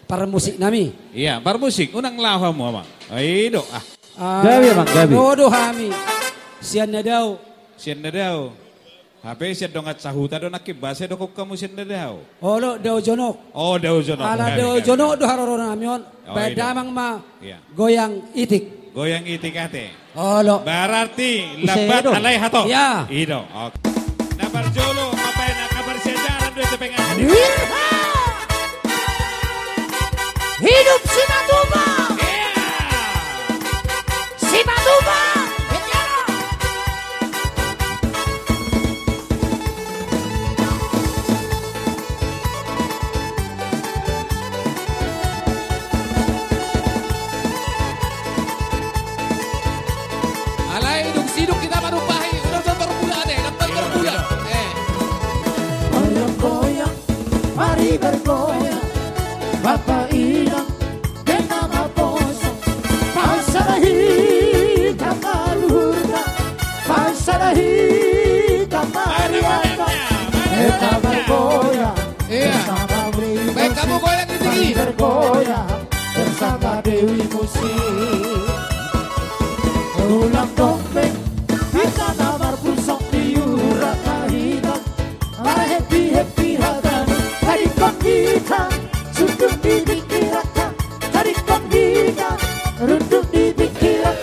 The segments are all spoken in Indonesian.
para musik nami. Iya, para musik. Unang lawa mo, Amang. Ay, do. Gabi, Amang, gabi. Dodo hami. Siyan na daw. Siyan na daw. Hape siya dong at sahuta do nakibase do kung kamu siyan na daw. Olo daw jonok. Oh, daw jonok. Ala daw jonok do haroro namion. Beda mang ma goyang itik. Goyang itik ate. Olo. Berarti labat alay hato. Ya. Ido. Okay. Nabar jolo apa na kabar siya jalan do tepengan. Hidup si Matuba. Si Matuba. Alay dong siduk kita marupahi. Udah berbulan deh. Dapat berbulan. Goyang-goyang, mari bergoyang. Bapak ilang dengan maposo. Pasarahi kamaluhurna. Pasarahi kamariata. Kita bergoyang bersama Dewi Baik kamu goyang ini. bergoyang bersama Dewi Musik. Ulang dompet kita nabar pusok di urat hitam. Para happy hadan dari kita sunduk di pikiran, dari kita runduk di pikiran.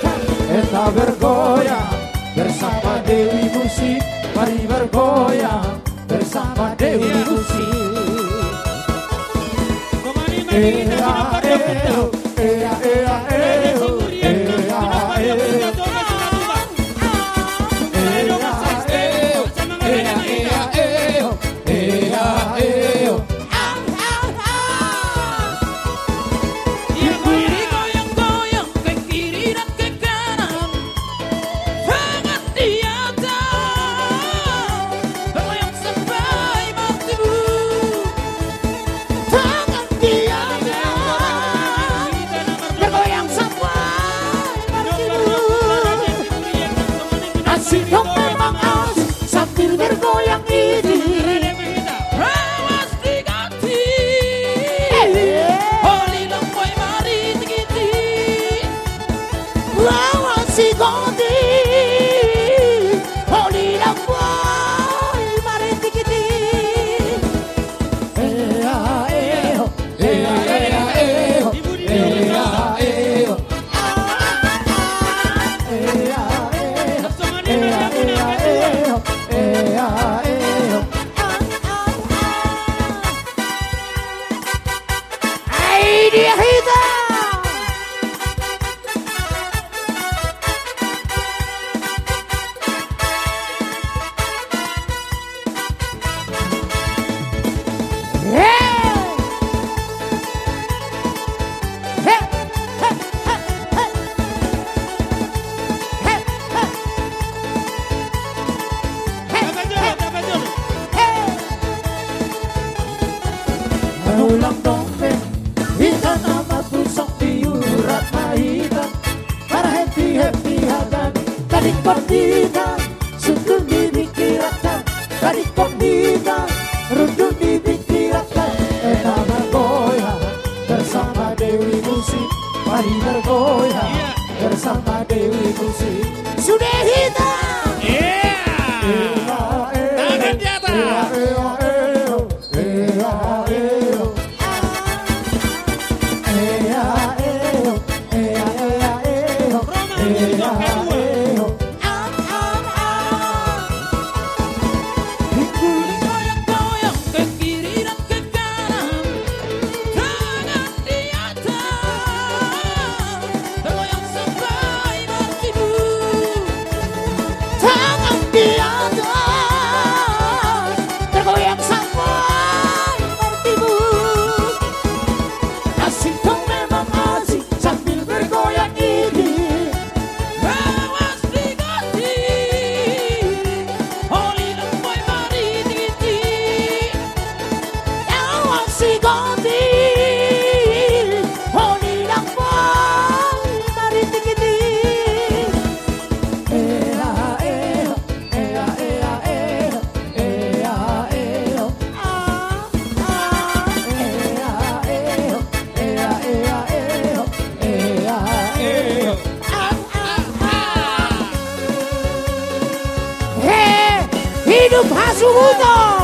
Kita bergoyang bersama Dewi Musik. Mari bergoyang bersama Dewi Musik. Bergoyang ini rawas digati Holy lampai mari digiti rawas digati Holy lampai mari digiti dia hitam. Ulang dompet kita nama pusok di urat hitam. Para happy hadan tadi kita sunduk di pikiran, tadi kita runduk di pikiran. Kita bergoyang bersama Dewi Musik. Mari bergoyang bersama Dewi Musik. Sudah hitam. Tangan di atas. Asik kau memang Suhuta.